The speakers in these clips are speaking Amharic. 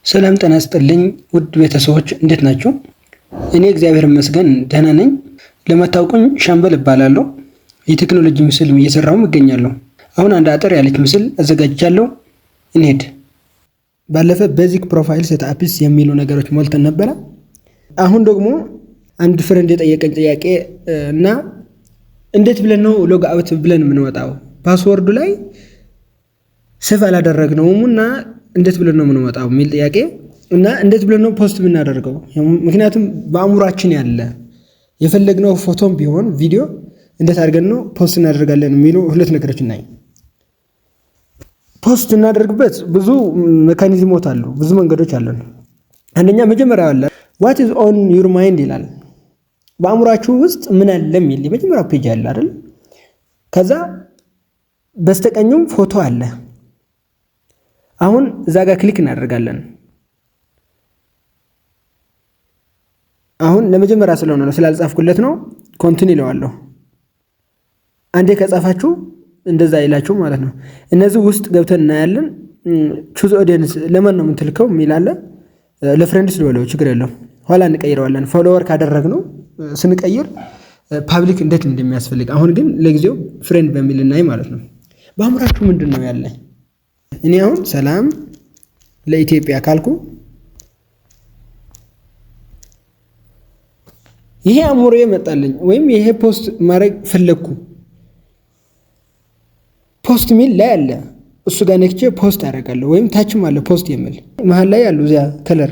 ሰላም ጤና ይስጥልኝ ውድ ቤተሰቦች እንዴት ናችሁ? እኔ እግዚአብሔር ይመስገን ደህና ነኝ። ለማታውቁኝ ሻምበል እባላለሁ። የቴክኖሎጂ ምስል እየሰራሁ እገኛለሁ። አሁን አንድ አጠር ያለች ምስል አዘጋጅቻለሁ። እንሂድ። ባለፈ ቤዚክ ፕሮፋይል ሴትአፕስ የሚሉ ነገሮች ሞልተን ነበረ። አሁን ደግሞ አንድ ፍሬንድ የጠየቀኝ ጥያቄ እና እንዴት ብለን ነው ሎግ አውት ብለን የምንወጣው? ፓስወርዱ ላይ ሴቭ አላደረግነውም እና እንዴት ብለን ነው የምንወጣው የሚል ጥያቄ እና እንዴት ብለን ነው ፖስት የምናደርገው? ምክንያቱም በአእምሯችን ያለ የፈለግነው ፎቶም ቢሆን ቪዲዮ እንዴት አድርገን ነው ፖስት እናደርጋለን የሚሉ ሁለት ነገሮች እናይ። ፖስት እናደርግበት ብዙ ሜካኒዝሞች አሉ፣ ብዙ መንገዶች አሉ። አንደኛ መጀመሪያ አለ what is on your mind ይላል። በአእምሯችሁ ውስጥ ምን አለ የሚል የመጀመሪያው ፔጅ አለ አይደል? ከዛ በስተቀኙም ፎቶ አለ። አሁን እዛ ጋር ክሊክ እናደርጋለን። አሁን ለመጀመሪያ ስለሆነ ነው ስላልጻፍኩለት ነው ኮንቲኒው እለዋለሁ። አንዴ ከጻፋችሁ እንደዛ ይላችሁ ማለት ነው። እነዚህ ውስጥ ገብተን እናያለን። ቹዝ ኦዲየንስ ለማን ነው የምትልከው የሚል አለ። ለፍሬንድስ ልበለው ችግር የለው፣ ኋላ እንቀይረዋለን። ፎሎወር ካደረግነው ስንቀይር ፓብሊክ እንዴት እንደሚያስፈልግ አሁን ግን ለጊዜው ፍሬንድ በሚል እናይ ማለት ነው። በአእምሯችሁ ምንድን ነው ያለ? እኔ አሁን ሰላም ለኢትዮጵያ ካልኩ ይሄ አእምሮዬ መጣልኝ፣ ወይም ይሄ ፖስት ማድረግ ፈለግኩ። ፖስት ሚል ላይ አለ፣ እሱ ጋር ነክቼ ፖስት አደርጋለሁ። ወይም ታችም አለ ፖስት የሚል መሀል ላይ አሉ እዚያ ከለር።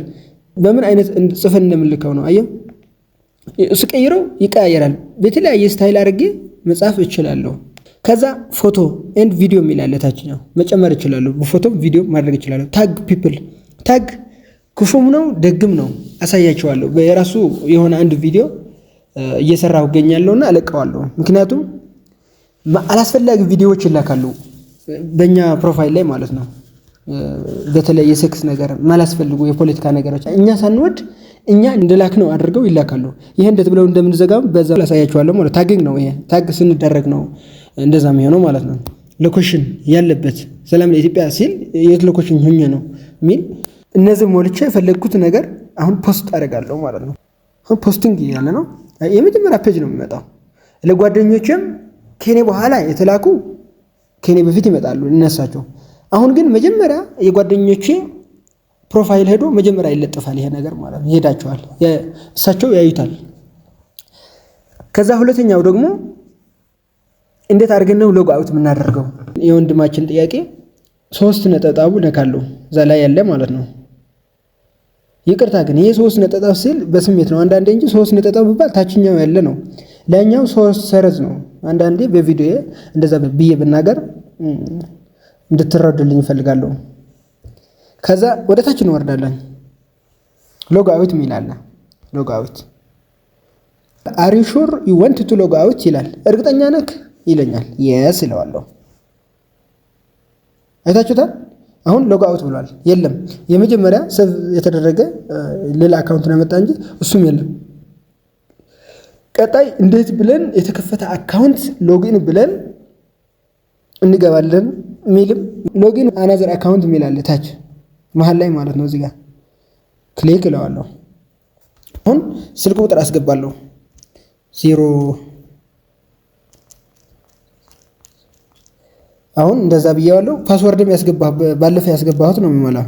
በምን አይነት ጽፈን እንደምልከው ነው አየው። እሱ ቀይረው ይቀያየራል። በተለያየ ስታይል አድርጌ መጻፍ እችላለሁ። ከዛ ፎቶ ኤንድ ቪዲዮ የሚል አለ ታችኛው መጨመር እችላለሁ። በፎቶ ቪዲዮ ማድረግ እችላለሁ። ታግ ፒፕል ታግ ክፉም ነው ደግም ነው አሳያቸዋለሁ። በራሱ የሆነ አንድ ቪዲዮ እየሰራሁ እገኛለሁና አለቀዋለሁ። ምክንያቱም አላስፈላጊ ቪዲዮዎች ይላካሉ በእኛ ፕሮፋይል ላይ ማለት ነው። በተለይ የሴክስ ነገር ማላስፈልጉ የፖለቲካ ነገሮች እኛ ሳንወድ እኛ እንደላክነው አድርገው ይላካሉ። ይሄ እንዴት ብለው እንደምንዘጋው በዛው አሳያቸዋለሁ ማለት ታግግ ነው። ይሄ ታግ ስንደረግ ነው እንደዛ የሚሆነው ማለት ነው። ሎኬሽን ያለበት ሰላም ለኢትዮጵያ ሲል የት ሎኬሽን ሆኜ ነው ሚል እነዚህ ሞልቼ የፈለግኩት ነገር አሁን ፖስት አደርጋለሁ ማለት ነው። አሁን ፖስቲንግ ያለ ነው። የመጀመሪያ ፔጅ ነው የሚመጣው። ለጓደኞችም ከኔ በኋላ የተላኩ ከኔ በፊት ይመጣሉ እነሳቸው። አሁን ግን መጀመሪያ የጓደኞቼ ፕሮፋይል ሄዶ መጀመሪያ ይለጥፋል ይሄ ነገር ማለት ነው። ይሄዳቸዋል፣ እሳቸው ያዩታል። ከዛ ሁለተኛው ደግሞ እንዴት አድርገን ነው ሎግ አውት የምናደርገው? የወንድማችን ጥያቄ 3 ነጠጣቡ ነካሉ እዛ ላይ ያለ ማለት ነው። ይቅርታ ግን ይሄ 3 ነጠጣብ ሲል በስሜት ነው አንዳንዴ እንጂ 3 ነጠጣብ ቢባል ታችኛው ያለ ነው። ላይኛው 3 ሰረዝ ነው። አንዳንዴ በቪዲዮ እንደዛ ብዬ ብናገር እንድትረዱልኝ እፈልጋለሁ። ከዛ ወደ ታች እንወርዳለን። ሎግ አውት ሚላል ሎግ አውት አር ዩ ሹር ዩ ዋንት ቱ ሎግ አውት ይላል። እርግጠኛ ነህ ይለኛል። የስ እለዋለሁ። አይታችሁታል? አሁን ሎግ አውት ብሏል። የለም የመጀመሪያ ሴቭ የተደረገ ሌላ አካውንት ነው መጣ እንጂ እሱም የለም። ቀጣይ እንዴት ብለን የተከፈተ አካውንት ሎጊን ብለን እንገባለን ሚልም ሎጊን አናዘር አካውንት ሚላል ታች መሃል ላይ ማለት ነው። እዚህ ጋር ክሊክ እለዋለሁ። አሁን ስልክ ቁጥር አስገባለሁ 0 አሁን እንደዛ ብዬዋለሁ። ፓስወርድም ባለፈ ያስገባሁት ነው የሚሞላው።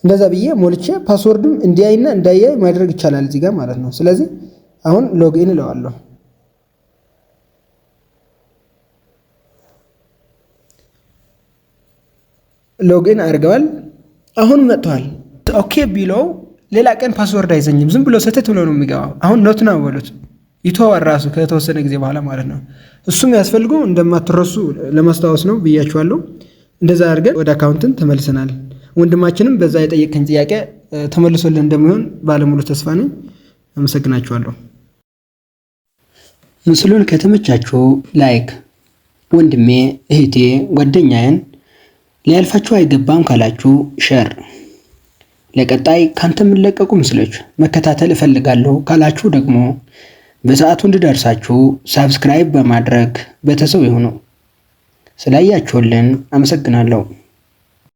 እንደዛ ብዬ ሞልቼ ፓስወርድም እንዲያይና እንዳያይ ማድረግ ይቻላል እዚህ ጋር ማለት ነው። ስለዚህ አሁን ሎጊን እለዋለሁ። ሎጊን አድርገዋል። አሁን መጥቷል። ኦኬ ቢለው ሌላ ቀን ፓስወርድ አይዘኝም። ዝም ብሎ ሰተት ብሎ ነው የሚገባው። አሁን ኖት ነው በሉት ይተዋል ራሱ ከተወሰነ ጊዜ በኋላ ማለት ነው። እሱም ያስፈልጉ እንደማትረሱ ለማስታወስ ነው ብያችኋለሁ። እንደዛ አድርገን ወደ አካውንትን ተመልሰናል። ወንድማችንም በዛ የጠየቀኝ ጥያቄ ተመልሶልን እንደሚሆን ባለሙሉ ተስፋ ነኝ። አመሰግናችኋለሁ። ምስሉን ከተመቻችሁ ላይክ፣ ወንድሜ እህቴ ጓደኛዬን ሊያልፋችሁ አይገባም ካላችሁ ሼር፣ ለቀጣይ ካንተ የሚለቀቁ ምስሎች መከታተል እፈልጋለሁ ካላችሁ ደግሞ በሰዓቱ እንድደርሳችሁ ሳብስክራይብ በማድረግ ቤተሰብ ይሁኑ። ስላያችሁልን አመሰግናለሁ።